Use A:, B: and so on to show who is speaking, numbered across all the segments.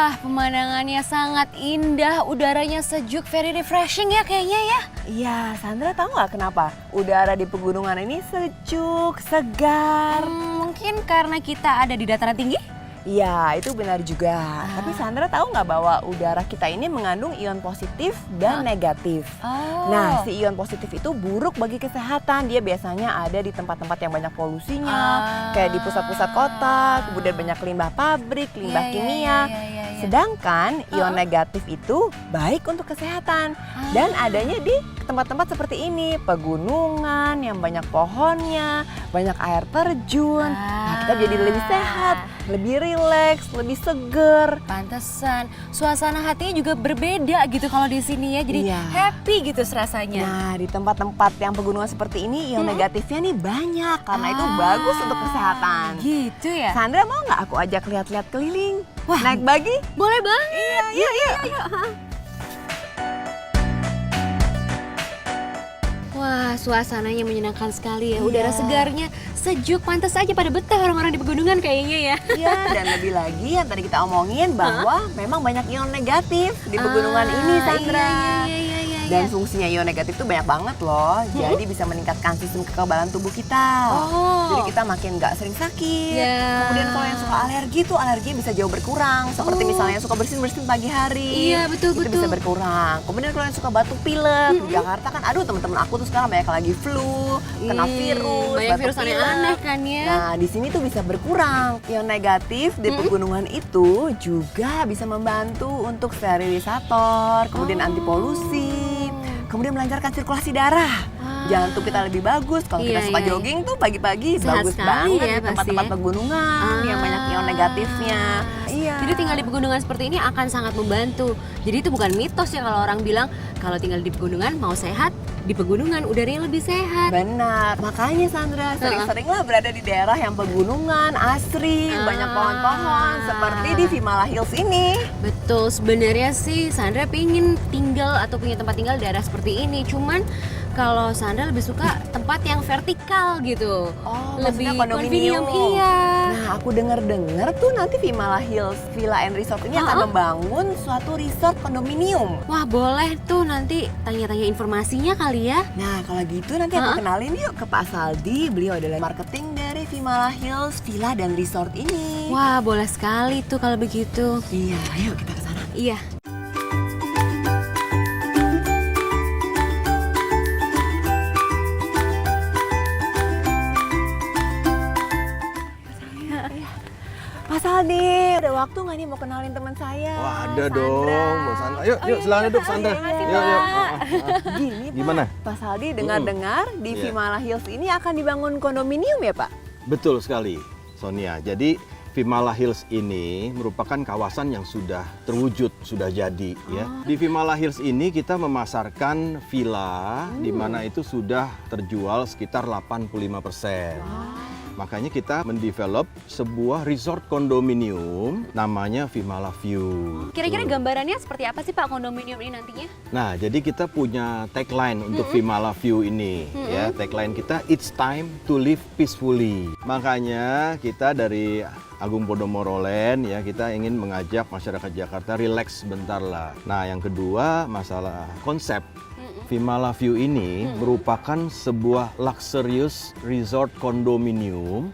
A: Wah, pemandangannya sangat indah, udaranya sejuk, very refreshing ya kayaknya ya.
B: Iya, Sandra tahu nggak kenapa? Udara di pegunungan ini sejuk, segar.
A: Mungkin karena kita ada di dataran tinggi?
B: Iya, itu benar juga. Tapi Sandra tahu nggak bahwa udara kita ini mengandung ion positif dan negatif. Nah, si ion positif itu buruk bagi kesehatan. Dia biasanya ada di tempat-tempat yang banyak polusinya, kayak di pusat-pusat kota, kemudian banyak limbah pabrik, limbah kimia. Sedangkan ion negatif itu baik untuk kesehatan dan adanya di tempat-tempat seperti ini, pegunungan yang banyak pohonnya, banyak air terjun. Nah, kita jadi lebih sehat, lebih rileks, lebih seger.
A: Pantesan, suasana hatinya juga berbeda gitu kalau di sini ya, jadi happy gitu rasanya.
B: Nah, di tempat-tempat yang pegunungan seperti ini ion negatifnya nih banyak karena itu bagus untuk kesehatan.
A: Gitu ya?
B: Sandra mau nggak aku ajak lihat-lihat keliling?
A: Wah,
B: naik buggy?
A: Boleh banget.
B: Iya.
A: Wah, suasananya menyenangkan sekali ya. Udara segarnya sejuk, pantas aja pada betah orang-orang di pegunungan kayaknya ya.
B: Iya, dan lebih lagi yang tadi kita omongin bahwa memang banyak ion negatif di pegunungan ini, Sandra.
A: Iya.
B: Dan fungsinya ion negatif itu banyak banget loh. Jadi bisa meningkatkan sistem kekebalan tubuh kita. Jadi kita makin nggak sering sakit. Kemudian kalau yang suka alergi tuh alerginya bisa jauh berkurang. Seperti misalnya yang suka bersin-bersin pagi hari.
A: Iya, betul.
B: Itu bisa berkurang. Kemudian kalau yang suka batuk pilek, di Jakarta kan aduh teman-teman aku tuh sekarang banyak lagi flu, kena virus,
A: banyak virus aneh-aneh kan ya.
B: Nah, di sini tuh bisa berkurang. Ion negatif di pegunungan itu juga bisa membantu untuk sterilisator, kemudian anti polusi, kemudian melancarkan sirkulasi darah. Jantung kita lebih bagus. Kalau kita suka jogging tuh pagi-pagi bagus banget
A: ya,
B: di tempat-tempat pegunungan yang banyak ion negatifnya. Iya.
A: Jadi tinggal di pegunungan seperti ini akan sangat membantu. Jadi itu bukan mitos ya kalau orang bilang kalau tinggal di pegunungan mau sehat, di pegunungan udaranya lebih sehat.
B: Benar. Makanya Sandra sering-seringlah berada di daerah yang pegunungan, asri, banyak pohon-pohon seperti di Vimala Hills ini.
A: Betul, sebenarnya sih Sandra pengen tinggal atau punya tempat tinggal di daerah seperti ini. Cuman kalau Sandra lebih suka tempat yang vertikal gitu.
B: Lebih kondominium.
A: Iya.
B: Nah, aku dengar tuh nanti Vimala Hills Villa and Resort ini akan membangun suatu resort kondominium.
A: Wah, boleh tuh nanti tanya-tanya informasinya kali ya.
B: Nah, kalau gitu nanti aku kenalin yuk ke Pak Saldi. Beliau adalah marketing dari Vimala Hills Villa dan Resort ini.
A: Wah, boleh sekali tuh kalau begitu.
B: Iya, ayo kita ke sana.
A: Iya.
B: Pak Saldi, ada waktu nggak nih mau kenalin teman saya?
C: Wah, ada dong, Mbak Sandra. Yuk, silakan duduk Sandra. Yuk.
B: Gini,
C: Gimana?
B: Pak Saldi dengar-dengar di Vimala Hills ini akan dibangun kondominium ya, Pak?
C: Betul sekali, Sonia. Jadi Vimala Hills ini merupakan kawasan yang sudah terwujud, sudah jadi ya. Di Vimala Hills ini kita memasarkan villa di mana itu sudah terjual sekitar 85%. Makanya kita mendevelop sebuah resort kondominium namanya Vimala View.
A: Kira-kira gambarannya seperti apa sih Pak kondominium ini nantinya?
C: Nah, jadi kita punya tagline untuk Vimala View ini ya. Tagline kita It's time to live peacefully. Makanya kita dari Agung Podomoro Land ya, kita ingin mengajak masyarakat Jakarta relax sebentar lah. Nah, yang kedua masalah konsep. Vimala View ini merupakan sebuah luxurious resort kondominium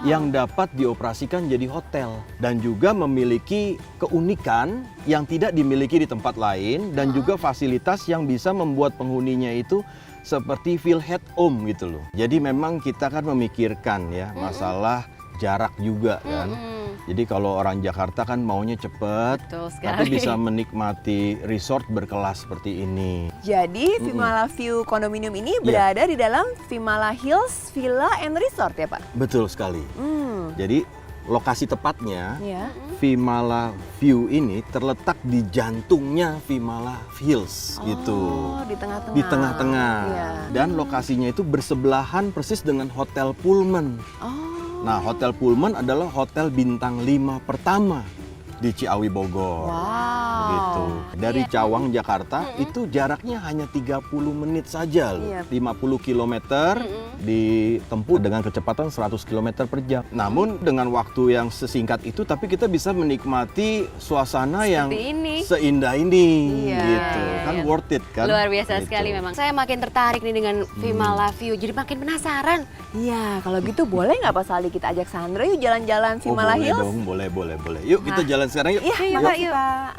C: yang dapat dioperasikan jadi hotel dan juga memiliki keunikan yang tidak dimiliki di tempat lain dan juga fasilitas yang bisa membuat penghuninya itu seperti feel at home gitu loh. Jadi memang kita kan memikirkan ya masalah jarak juga kan. Jadi kalau orang Jakarta kan maunya cepet, tapi bisa menikmati resort berkelas seperti ini.
B: Jadi Vimala View kondominium ini berada di dalam Vimala Hills Villa and Resort ya, Pak?
C: Betul sekali. Jadi lokasi tepatnya
B: Ya.
C: Vimala View ini terletak di jantungnya Vimala Hills gitu.
B: Oh, di tengah-tengah.
C: Di tengah-tengah.
B: Iya.
C: Dan lokasinya itu bersebelahan persis dengan Hotel Pullman. Nah, Hotel Pullman adalah hotel bintang 5 pertama di Ciawi Bogor.
B: Wow.
C: gitu. Dari Cawang Jakarta itu jaraknya hanya 30 menit saja loh.
B: Iya.
C: 50 km ditempuh dengan kecepatan 100 km per jam. Namun dengan waktu yang sesingkat itu tapi kita bisa menikmati suasana yang
A: ini.
C: seindah ini
B: Iya.
C: gitu. Kan worth it kan?
A: Luar biasa
C: Gitu.
A: sekali memang. Saya makin tertarik nih dengan Vimala View, jadi makin penasaran.
B: Iya, kalau gitu boleh nggak Pak Saldi kita ajak Sandra yuk jalan-jalan
C: Oh,
B: Vimala
C: boleh
B: Hills?
C: dong, boleh. Yuk kita jalan sekarang yuk.
B: Iya,
A: Yuk,
B: makasih
A: yuk.
B: Pak.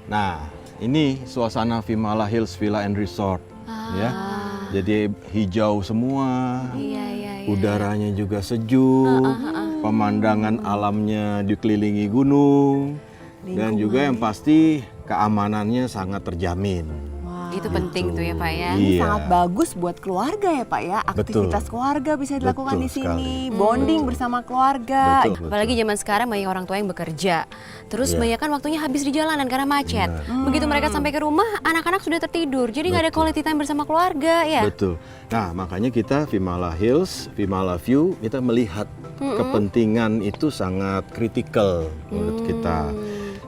C: Nah, ini suasana Vimala Hills Villa and Resort, ya. Jadi hijau semua,
A: Iya.
C: udaranya juga sejuk, pemandangan alamnya dikelilingi gunung, dan juga yang pasti keamanannya sangat terjamin.
B: Wah,
A: Itu penting tuh ya Pak ya.
B: ini
C: Iya.
B: sangat bagus buat keluarga ya Pak ya. Aktivitas keluarga bisa dilakukan
C: Betul
B: di sini,
C: sekali.
B: bonding bersama keluarga.
C: Betul.
A: Apalagi zaman sekarang banyak orang tua yang bekerja. Terus
C: Iya.
A: banyak kan waktunya habis di jalanan karena macet. Begitu mereka sampai ke rumah, anak-anak sudah tertidur. Jadi nggak ada quality time bersama keluarga ya.
C: Betul. Nah, makanya kita Vimala Hills, Vimala View, kita melihat kepentingan itu sangat kritikal menurut kita.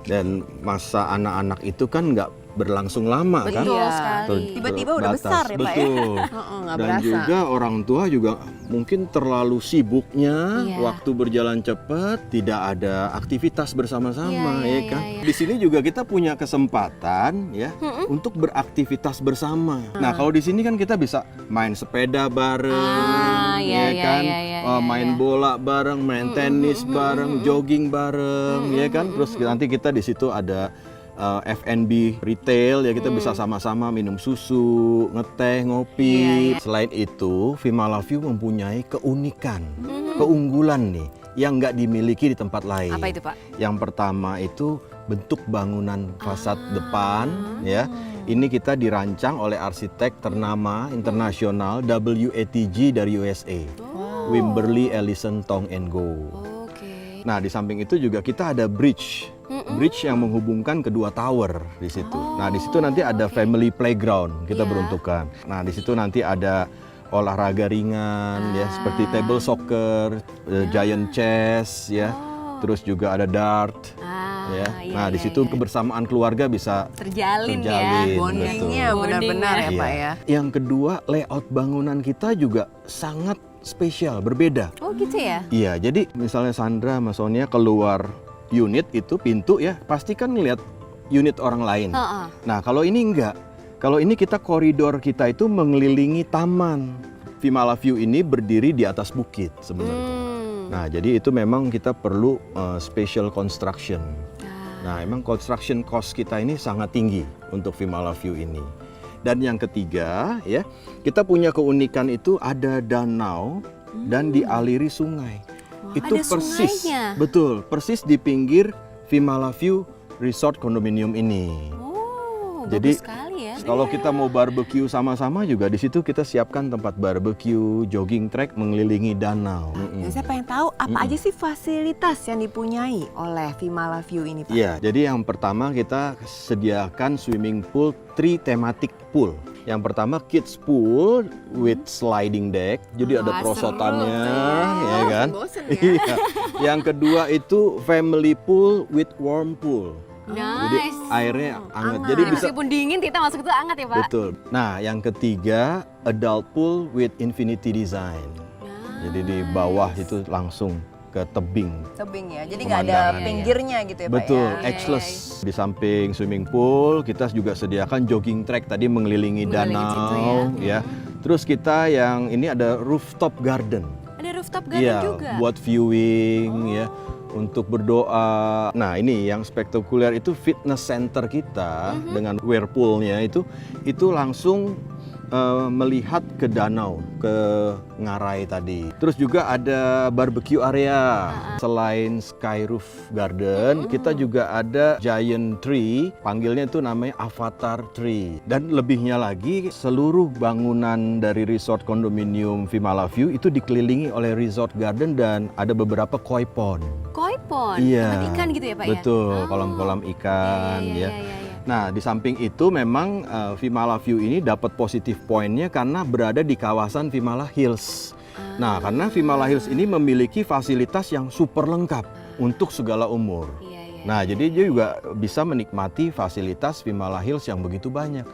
C: Dan masa anak-anak itu kan nggak berlangsung lama kan?
A: Betul
B: Iya.
A: sekali.
B: Tiba-tiba udah
C: Terbatas.
B: besar ya, Pak, ya?
C: Betul.
B: Nggak
C: Dan
B: berasa.
C: juga orang tua juga mungkin terlalu sibuknya,
A: Iya.
C: waktu berjalan cepat, tidak ada aktivitas bersama-sama,
A: Iya,
C: ya kan?
A: iya.
C: Di sini juga kita punya kesempatan ya untuk beraktivitas bersama. Nah, kalau di sini kan kita bisa main sepeda bareng,
A: iya, iya,
C: kan?
A: iya, iya,
C: Main
A: iya.
C: bola bareng, main tenis bareng, jogging bareng, ya kan? Terus nanti kita di situ ada F&B retail ya, kita bisa sama-sama minum susu, ngeteh, ngopi.
A: Iya,
C: Selain itu, Vimala View mempunyai keunikan, keunggulan nih yang nggak dimiliki di tempat lain.
A: Apa itu Pak?
C: Yang pertama itu bentuk bangunan fasad depan ya. Ini kita dirancang oleh arsitek ternama internasional WATG dari USA. Wimberley Ellison Tong and Go.
A: Oke.
C: Nah, di samping itu juga kita ada bridge yang menghubungkan kedua tower di situ. Nah, di situ nanti ada family playground kita
A: Iya.
C: peruntukkan. Nah, di situ nanti ada olahraga ringan ya, seperti table soccer, giant chess ya. Terus juga ada dart ya.
A: Iya,
C: Nah, di
A: iya,
C: situ
A: iya.
C: kebersamaan keluarga bisa
A: Terjalin ya.
C: terjalin.
B: Bondingnya
A: Betul.
B: benar-benar ya
C: Iya.
B: Pak ya.
C: Yang kedua, layout bangunan kita juga sangat spesial, berbeda.
A: Oh gitu ya?
C: Iya, jadi misalnya Sandra sama Sonia keluar unit itu pintu ya, pasti kan ngeliat unit orang lain.
A: Heeh.
C: Nah, kalau ini enggak. Kalau ini kita koridor kita itu mengelilingi taman. Vimala View ini berdiri di atas bukit sebenarnya. Nah, jadi itu memang kita perlu special construction. Nah, emang construction cost kita ini sangat tinggi untuk Vimala View ini. Dan yang ketiga, ya, kita punya keunikan itu ada danau dan dialiri sungai. Itu
A: ada
C: persis,
A: sungainya.
C: betul, persis di pinggir Vimala View Resort Condominium ini.
A: Oh,
C: Jadi,
A: bagus sekali ya.
C: Kalau kita mau barbecue sama-sama juga di situ kita siapkan tempat barbecue, jogging track mengelilingi danau.
B: Dan saya pengen tahu apa aja sih fasilitas yang dipunyai oleh Vimala View ini Pak?
C: Iya, jadi yang pertama kita sediakan swimming pool, 3 thematic pool. Yang pertama kids pool with sliding deck, jadi ada
A: Wah,
C: perosotannya,
A: seru
C: ya kan?
B: Bosen ya.
C: Iya. Yang kedua itu family pool with warm pool. Jadi
A: Nice.
C: airnya hangat.
B: Hangat.
C: Jadi bisa
A: Meskipun dingin kita masuk itu hangat ya Pak?
C: betul. Nah, yang ketiga adult pool with infinity design. Jadi di bawah itu langsung ke tebing.
B: Tebing ya, jadi nggak ada
C: Pemandangan.
B: pinggirnya gitu ya
C: Betul,
B: Pak ya?
C: edgeless. Di samping swimming pool, kita juga sediakan jogging track tadi mengelilingi
A: Mengelilingi situ
C: danau, ya. Terus kita yang ini ada rooftop garden.
A: Ada rooftop garden
C: Iya,
A: juga.
C: buat viewing, ya. untuk berdoa. Nah, ini yang spektakuler itu fitness center kita dengan whirlpoolnya itu langsung melihat ke danau, ke Ngarai tadi. Terus juga ada barbecue area. Selain Sky Roof Garden, kita juga ada giant tree, panggilnya itu namanya Avatar Tree. Dan lebihnya lagi, seluruh bangunan dari resort kondominium Vimala View itu dikelilingi oleh resort garden dan ada beberapa koi pond.
A: Koi pond,
C: Iya,
A: tempat ikan gitu ya Pak
C: betul,
A: ya?
C: kolam-kolam ikan
A: Iya.
C: Nah, di samping itu memang Vimala View ini dapat positif poinnya karena berada di kawasan Vimala Hills. Nah, karena Vimala Hills ini memiliki fasilitas yang super lengkap untuk segala umur.
A: Iya.
C: Nah, jadi dia juga bisa menikmati fasilitas Vimala Hills yang begitu banyak.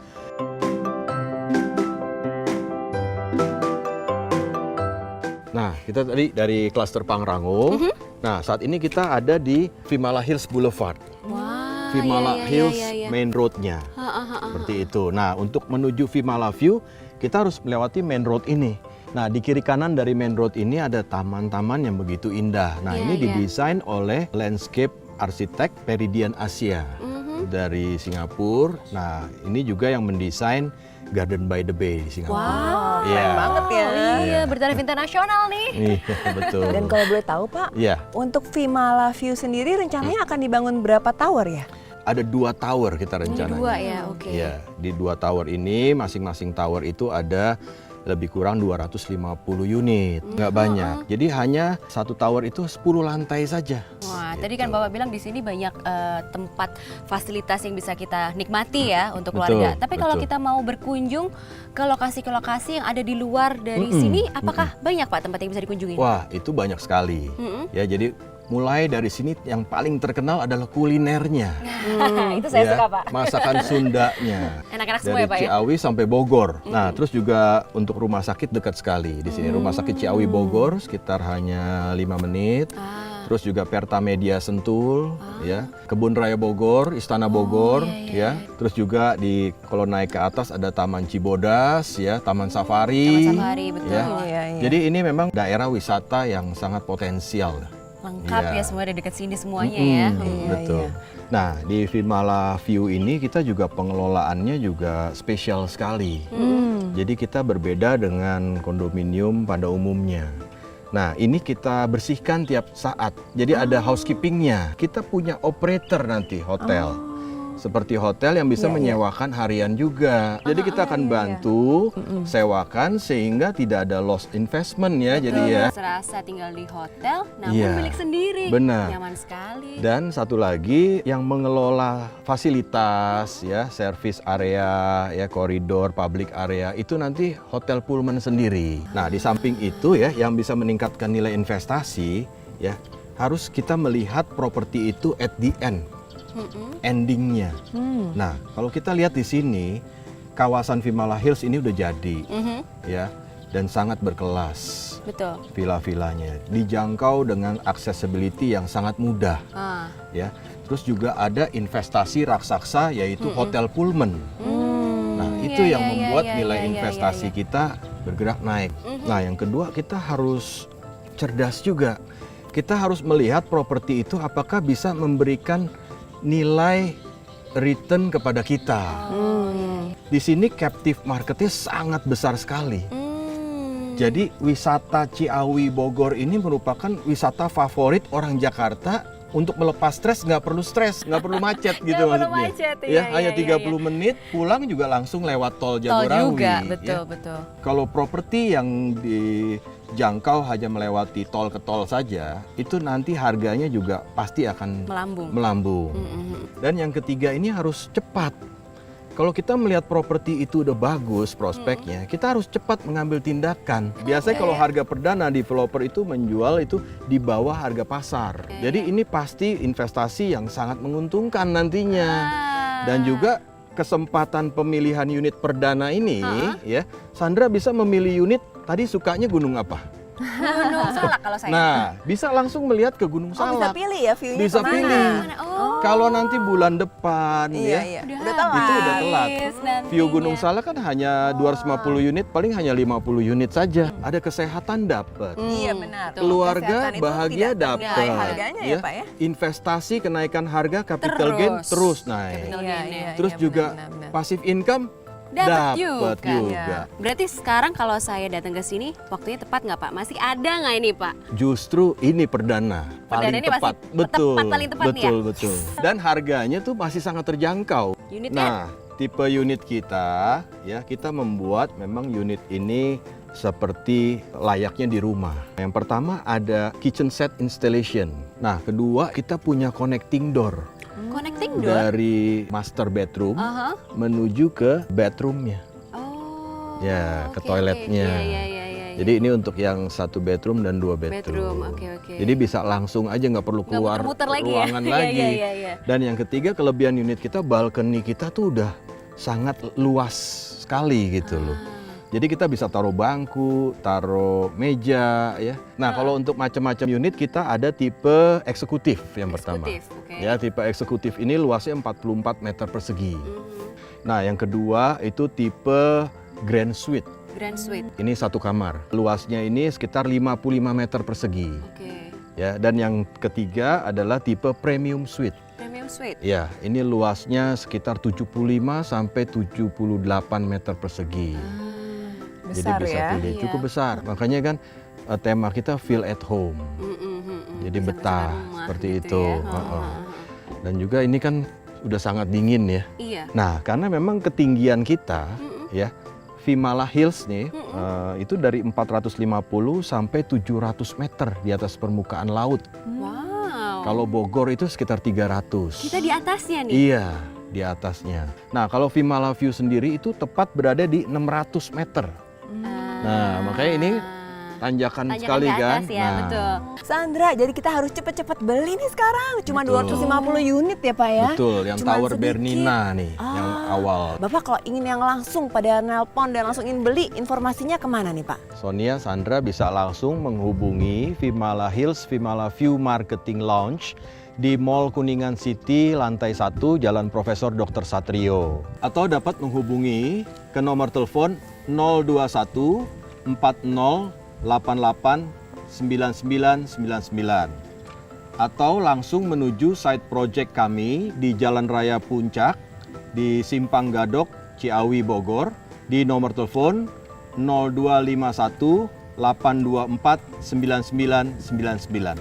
C: Nah, kita tadi dari klaster Pangrango. Nah, saat ini kita ada di Vimala Hills Boulevard.
A: Wah,
C: Vimala
A: iya.
C: Hills main road-nya. Seperti itu. Nah, untuk menuju Vimala View, kita harus melewati main road ini. Nah, di kiri kanan dari main road ini ada taman-taman yang begitu indah. Nah, ini didesain oleh landscape arsitek Peridian Asia dari Singapura. Nah, ini juga yang mendesain Garden by the Bay di Singapura.
A: Wow,
B: keren banget ya.
A: Iya, bertaraf internasional nih.
C: Iya, betul.
B: Dan kalau boleh tahu Pak,
C: Iya.
B: untuk Vimala View sendiri rencananya akan dibangun berapa tower ya?
C: Ada 2 tower kita rencananya.
A: 2 ya, oke.
C: Iya, di 2 tower ini masing-masing tower itu ada lebih kurang 250 unit, nggak banyak. Jadi hanya satu tower itu 10 lantai saja.
A: Wah, tadi kan Bapak bilang di sini banyak tempat fasilitas yang bisa kita nikmati ya untuk
C: Betul,
A: keluarga. Tapi kalau
C: betul.
A: kita mau berkunjung ke lokasi-lokasi yang ada di luar dari sini, apakah banyak Pak tempat yang bisa dikunjungi?
C: Wah, itu banyak sekali. Ya, jadi mulai dari sini yang paling terkenal adalah kulinernya.
A: Itu saya
C: Ya,
A: suka Pak.
C: masakan Sundanya.
A: Enak-enak semua
C: Dari
A: ya Pak ya?
C: Ciawi sampai Bogor. Nah, terus juga untuk rumah sakit dekat sekali di sini. Rumah sakit Ciawi Bogor sekitar hanya 5 menit. Terus juga Pertamedia Sentul, ya, Kebun Raya Bogor, Istana Bogor, ya. Terus juga kalau naik ke atas ada Taman Cibodas, ya, Taman Safari.
A: Taman Safari, betul.
C: Ya.
B: Iya.
C: Jadi ini memang daerah wisata yang sangat potensial.
A: Lengkap
C: Iya.
A: ya semua, ada dekat sini semuanya ya.
C: Betul. Nah, di Vimala View ini kita juga pengelolaannya juga spesial sekali. Jadi kita berbeda dengan kondominium pada umumnya. Nah, ini kita bersihkan tiap saat. Jadi ada housekeepingnya. Kita punya operator nanti hotel. Seperti hotel yang bisa menyewakan harian juga. Jadi kita akan bantu sewakan sehingga tidak ada loss investment ya. Jadi ya.
A: Serasa tinggal di hotel, namun
C: Iya,
A: milik sendiri.
C: benar.
A: Nyaman sekali.
C: Dan satu lagi yang mengelola fasilitas ya, service area, ya koridor, public area itu nanti Hotel Pullman sendiri. Nah, di samping itu ya yang bisa meningkatkan nilai investasi ya, harus kita melihat properti itu at the end. Endingnya. Nah, kalau kita lihat di sini kawasan Vimala Hills ini udah jadi ya, dan sangat berkelas.
A: Betul.
C: Villa-villanya dijangkau dengan accessibility yang sangat mudah. Ya, terus juga ada investasi raksasa yaitu Hotel Pullman. Nah, itu
A: iya,
C: yang
A: iya,
C: membuat
A: iya,
C: nilai
A: iya,
C: investasi kita bergerak naik. Nah, yang kedua kita harus cerdas juga. Kita harus melihat properti itu apakah bisa memberikan nilai return kepada kita. Di sini captive marketnya sangat besar sekali. Jadi wisata Ciawi Bogor ini merupakan wisata favorit orang Jakarta untuk melepas stres, nggak perlu macet gitu
A: Nggak perlu
C: maksudnya.
A: macet,
C: Ya,
A: iya,
C: hanya
A: iya,
C: 30 menit pulang juga langsung lewat tol
A: Tol
C: Jagorawi.
A: juga,
C: ya.
A: betul.
C: Kalau properti yang dijangkau hanya melewati tol ke tol saja, itu nanti harganya juga pasti akan melambung. Dan yang ketiga ini harus cepat. Kalau kita melihat properti itu udah bagus prospeknya, kita harus cepat mengambil tindakan. Biasanya kalau harga perdana developer itu menjual itu di bawah harga pasar. Jadi ini pasti investasi yang sangat menguntungkan nantinya. Dan juga kesempatan pemilihan unit perdana ini ya, Sandra bisa memilih unit tadi sukanya gunung apa?
A: Gunung Salak kalau saya.
C: Nah, bisa langsung melihat ke Gunung
B: Oh, bisa
C: Salak.
B: pilih ya view-nya
C: Bisa
B: kemana?
C: pilih.
A: Oh,
C: Kalau nanti bulan depan
B: Iya,
C: ya,
B: iya.
A: Udah
B: Udah telat.
C: itu udah telat.
A: habis nantinya.
C: View Gunung Salak kan hanya 250 unit, paling hanya 50 unit saja. Ada kesehatan dapat.
B: Iya benar.
C: Keluarga
B: Kesehatan itu
C: bahagia
B: tidak ternilai
C: dapat.
B: harganya ya Pak ya.
C: Investasi kenaikan harga capital gain terus naik.
A: Capital
B: Iya,
A: gain ya.
B: iya,
C: Terus
B: iya,
C: juga
B: benar.
C: passive income
A: Dapat
C: dapat
A: juga.
C: juga.
A: Berarti sekarang kalau saya datang ke sini, waktunya tepat nggak Pak? Masih ada nggak ini Pak?
C: Justru ini perdana, paling
A: ini
C: tepat.
A: masih
C: Betul,
A: tepat, paling tepat nih ya?
C: betul, betul. Dan harganya tuh masih sangat terjangkau.
A: Unitnya?
C: Nah, tipe unit kita, ya kita membuat memang unit ini seperti layaknya di rumah. Yang pertama ada kitchen set installation. Nah, kedua kita punya connecting door
A: Connecting door?
C: dari master bedroom
A: Aha.
C: menuju ke bedroomnya.
A: Oh.
C: Ya, ke
A: oke,
C: toiletnya.
A: oke. Iya, iya, iya, iya.
C: Jadi ini untuk yang 1 bedroom dan 2 bedroom.
A: Bedroom, oke, oke.
C: Jadi bisa langsung aja nggak perlu
A: Nggak
C: keluar
A: muter-muter lagi ya?
C: ruangan
A: Iya,
C: lagi.
A: iya, iya, iya.
C: Dan yang ketiga kelebihan unit kita, balkoni kita tuh udah sangat luas sekali gitu loh.
A: Ah.
C: Jadi kita bisa taruh bangku, taruh meja ya. Nah, kalau untuk macam-macam unit kita ada tipe eksekutif yang pertama.
A: Eksekutif, oke.
C: Ya, tipe eksekutif ini luasnya 44 meter persegi.
A: Mhm.
C: Nah, yang kedua itu tipe grand suite.
A: Grand suite.
C: Ini satu kamar. Luasnya ini sekitar 55 meter persegi.
A: Oke.
C: Ya, dan yang ketiga adalah tipe premium suite.
A: Premium suite.
C: Ya, ini luasnya sekitar 75 sampai 78 meter persegi.
B: Besar
C: Jadi bisa
B: ya.
C: pilih
A: Iya.
C: cukup besar. Makanya kan tema kita feel at home. Jadi
A: Bisa
C: betah
A: bersama rumah
C: seperti
A: gitu
C: itu.
A: ya.
C: Heeh. Dan juga ini kan udah sangat dingin ya.
A: Iya.
C: Nah, karena memang ketinggian kita ya, Vimala Hills nih itu dari 450 sampai 700 meter di atas permukaan laut.
A: Wow.
C: Kalau Bogor itu sekitar 300.
A: Kita di atasnya nih.
C: Iya, di atasnya. Nah, kalau Vimala View sendiri itu tepat berada di 600 meter. Nah, makanya ini tanjakan sekali
A: ke
C: kan.
A: atas ya, betul.
B: Sandra, jadi kita harus cepet-cepet beli nih sekarang. Cuma
C: Betul.
B: 250 unit ya Pak ya.
C: Betul, yang
B: Cuman
C: Tower
B: sedikit.
C: Bernina nih, yang awal.
B: Bapak kalau ingin yang langsung pada nelpon dan langsung ingin beli, informasinya kemana nih Pak?
C: Sonia, Sandra bisa langsung menghubungi Vimala Hills Vimala View Marketing Lounge di Mall Kuningan City, lantai 1, Jalan Profesor Dr. Satrio. Atau dapat menghubungi ke nomor telepon 021 40 88 9999 atau langsung menuju site project kami di Jalan Raya Puncak di Simpang Gadok, Ciawi, Bogor di nomor telepon 0251 824 9999.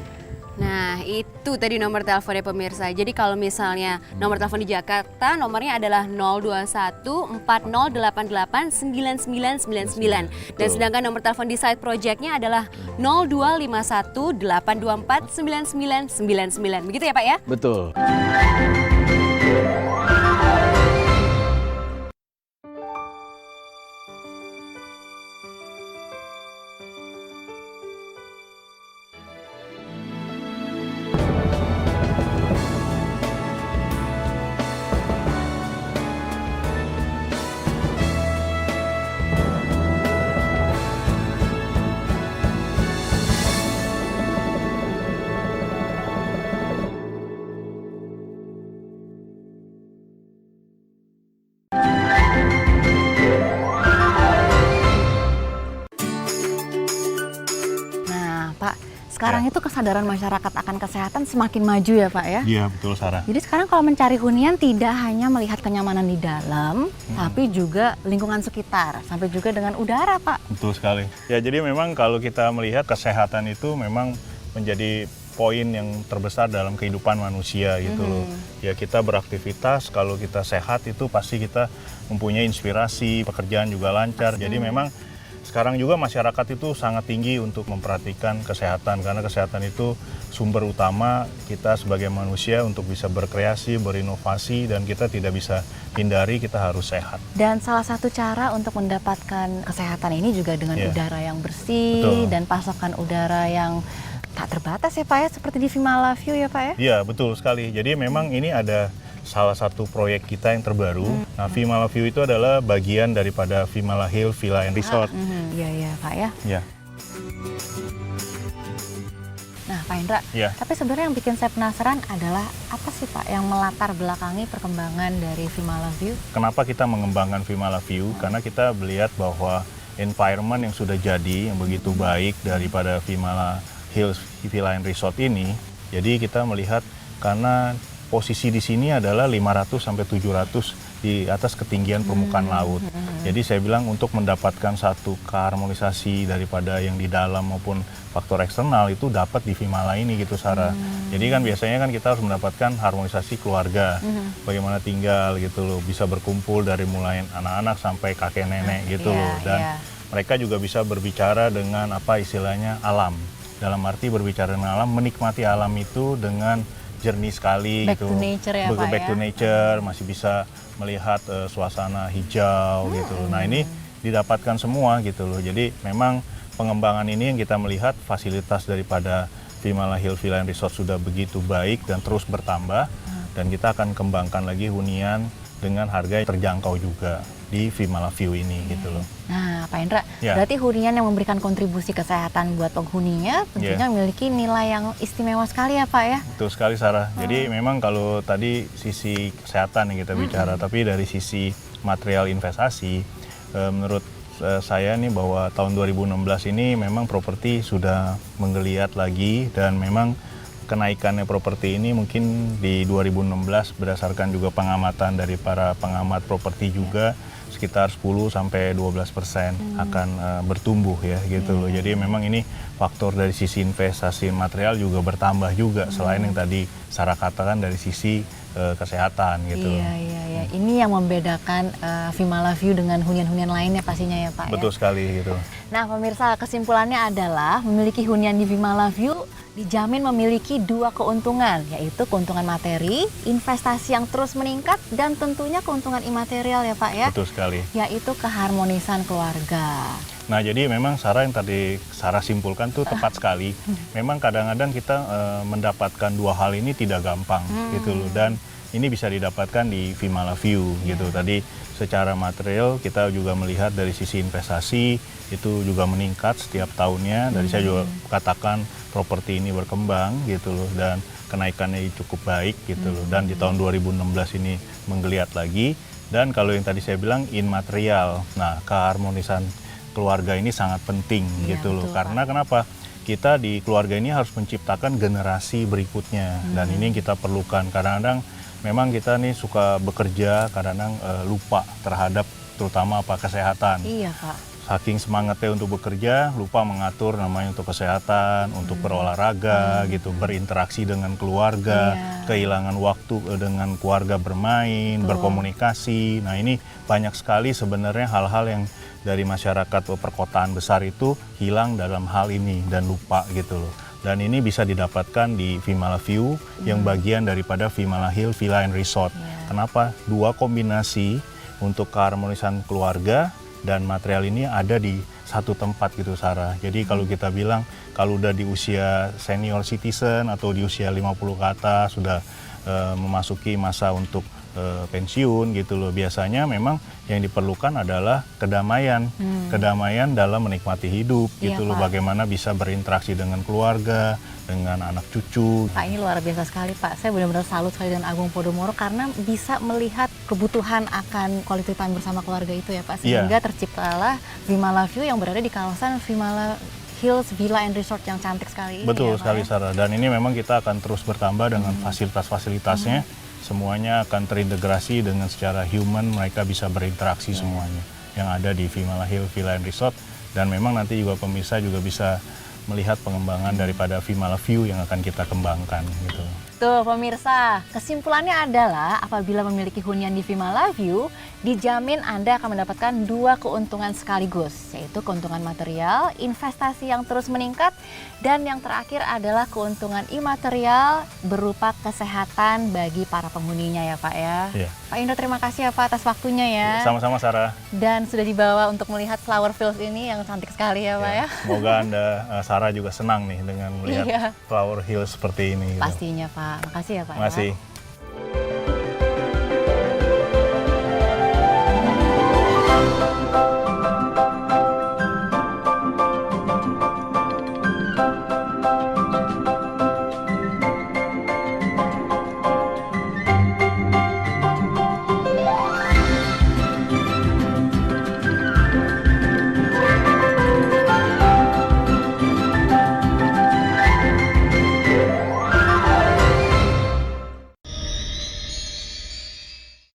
A: Nah, itu tadi nomor teleponnya pemirsa. Jadi kalau misalnya nomor telepon di Jakarta, nomornya adalah 021 4088 9999. Dan sedangkan nomor telepon di site projectnya adalah 0251 824 9999. Begitu ya Pak ya?
C: Betul.
D: Nah, Pak, sekarang itu kesadaran masyarakat akan kesehatan semakin maju ya, Pak ya?
E: Iya, betul Sarah.
D: Jadi sekarang kalau mencari hunian tidak hanya melihat kenyamanan di dalam, tapi juga lingkungan sekitar, sampai juga dengan udara, Pak.
E: Betul sekali. Ya, jadi memang kalau kita melihat kesehatan itu memang menjadi poin yang terbesar dalam kehidupan manusia gitu loh. Ya, kita beraktivitas, kalau kita sehat itu pasti kita mempunyai inspirasi, pekerjaan juga lancar. Jadi memang sekarang juga masyarakat itu sangat tinggi untuk memperhatikan kesehatan, karena kesehatan itu sumber utama kita sebagai manusia untuk bisa berkreasi, berinovasi, dan kita tidak bisa hindari, kita harus sehat.
D: Dan salah satu cara untuk mendapatkan kesehatan ini juga dengan
E: Iya.
D: udara yang bersih
E: Betul.
D: dan pasokan udara yang tak terbatas ya, Pak ya, seperti di Vimala View ya, Pak ya?
E: Iya, betul sekali. Jadi memang ini ada salah satu proyek kita yang terbaru. Nah, Vimala View itu adalah bagian daripada Vimala Hill Villa and Resort.
D: Iya, iya, Pak ya.
E: Ya.
D: Nah, Pak Indra,
E: Ya.
D: tapi sebenarnya yang bikin saya penasaran adalah apa sih Pak yang melatar belakangi perkembangan dari Vimala View?
E: Kenapa kita mengembangkan Vimala View? Karena kita melihat bahwa environment yang sudah jadi yang begitu baik daripada Vimala Hills Villa and Resort ini. Jadi kita melihat karena posisi di sini adalah 500 sampai 700 di atas ketinggian permukaan laut. Jadi saya bilang untuk mendapatkan satu keharmonisasi daripada yang di dalam maupun faktor eksternal itu dapat di Vimala ini gitu Sarah. Jadi kan biasanya kan kita harus mendapatkan harmonisasi keluarga, bagaimana tinggal gitu loh, bisa berkumpul dari mulai anak-anak sampai kakek nenek gitu
D: Iya,
E: loh, dan
D: iya.
E: mereka juga bisa berbicara dengan apa istilahnya alam. Dalam arti berbicara dengan alam, menikmati alam itu dengan jernih sekali
D: Back
E: gitu.
D: to nature ya, Pak,
E: Back to
D: ya?
E: nature, masih bisa melihat suasana hijau gitu loh. Nah, ini didapatkan semua gitu loh. Jadi memang pengembangan ini yang kita melihat fasilitas daripada Vimala Hill Villa and Resort sudah begitu baik dan terus bertambah, dan kita akan kembangkan lagi hunian dengan harga yang terjangkau juga di Vimala View ini gitu loh.
D: Nah, Pak Indra,
E: Ya.
D: berarti hunian yang memberikan kontribusi kesehatan buat penghuninya tentunya memiliki nilai yang istimewa sekali ya Pak ya?
E: Betul sekali Sarah. Jadi memang kalau tadi sisi kesehatan yang kita bicara, tapi dari sisi material investasi, menurut saya nih bahwa tahun 2016 ini memang properti sudah menggeliat lagi, dan memang kenaikannya properti ini mungkin di 2016 berdasarkan juga pengamatan dari para pengamat properti juga sekitar 10 sampai 12% akan bertumbuh ya gitu loh. Jadi memang ini faktor dari sisi investasi material juga bertambah juga selain yang tadi Sarah katakan dari sisi kesehatan gitu.
D: Iya, iya, iya. Ini yang membedakan Vimala View dengan hunian-hunian lainnya pastinya ya Pak
E: Betul
D: ya?
E: sekali gitu.
D: Nah pemirsa, kesimpulannya adalah memiliki hunian di Vimala View dijamin memiliki dua keuntungan, yaitu keuntungan materi, investasi yang terus meningkat, dan tentunya keuntungan imaterial ya Pak ya,
E: Betul sekali.
D: yaitu keharmonisan keluarga.
E: Nah, jadi memang Sarah yang tadi Sarah simpulkan tuh tepat sekali. Memang kadang-kadang kita mendapatkan dua hal ini tidak gampang gitu loh, dan ini bisa didapatkan di Vimala View gitu. Tadi secara material kita juga melihat dari sisi investasi itu juga meningkat setiap tahunnya. Dari saya juga katakan properti ini berkembang gitu loh, dan kenaikannya cukup baik gitu loh, dan di tahun 2016 ini menggeliat lagi. Dan kalau yang tadi saya bilang immaterial, nah keharmonisan keluarga ini sangat penting
D: Iya,
E: gitu loh.
D: betul,
E: Karena kenapa? Kita di keluarga ini harus menciptakan generasi berikutnya, dan ini yang kita perlukan. Kadang-kadang memang kita nih suka bekerja, kadang-kadang lupa terhadap terutama apa kesehatan.
D: Iya Pak.
E: Saking semangatnya untuk bekerja, lupa mengatur namanya untuk kesehatan, untuk berolahraga gitu, berinteraksi dengan keluarga,
D: Iya.
E: kehilangan waktu dengan keluarga bermain, berkomunikasi. Nah, ini banyak sekali sebenarnya hal-hal yang dari masyarakat perkotaan besar itu hilang dalam hal ini dan lupa gitu loh. Dan ini bisa didapatkan di Vimala View yang bagian daripada Vimala Hill Villa and Resort. Kenapa? Dua kombinasi untuk keharmonisan keluarga dan material ini ada di satu tempat gitu Sarah. Jadi kalau kita bilang kalau udah di usia senior citizen atau di usia 50 ke atas sudah memasuki masa untuk pensiun gitu loh, biasanya memang yang diperlukan adalah kedamaian. Kedamaian dalam menikmati hidup
D: Iya,
E: gitu loh,
D: Pak.
E: bagaimana bisa berinteraksi dengan keluarga, dengan anak cucu.
D: Pak, ini luar biasa sekali Pak. Saya benar-benar salut sekali dengan Agung Podomoro karena bisa melihat kebutuhan akan quality time bersama keluarga itu ya Pak.
E: Iya.
D: Sehingga terciptalah Vimala View yang berada di kawasan Vimala Hills Villa and Resort yang cantik sekali ini.
E: Betul
D: ya, Pak,
E: sekali
D: ya?
E: Sarah, dan ini memang kita akan terus bertambah dengan fasilitas-fasilitasnya. Semuanya akan terintegrasi dengan secara human, mereka bisa berinteraksi semuanya yang ada di Vimala Hill Villa and Resort. Dan memang nanti juga pemirsa juga bisa melihat pengembangan daripada Vimala View yang akan kita kembangkan gitu.
D: Tuh pemirsa, kesimpulannya adalah apabila memiliki hunian di Vimala View, dijamin Anda akan mendapatkan dua keuntungan sekaligus, yaitu keuntungan material, investasi yang terus meningkat, dan yang terakhir adalah keuntungan imaterial berupa kesehatan bagi para penghuninya ya Pak ya.
E: Iya.
D: Pak Indra, terima kasih ya Pak atas waktunya ya.
E: Sama-sama Sarah.
D: Dan sudah dibawa untuk melihat flower fields ini yang cantik sekali ya Pak ya.
E: Semoga Anda, Sarah juga senang nih dengan melihat
D: Iya.
E: flower hill seperti ini. Gitu.
D: Pastinya Pak, makasih ya Pak.
E: Terima
D: ya.
E: kasih.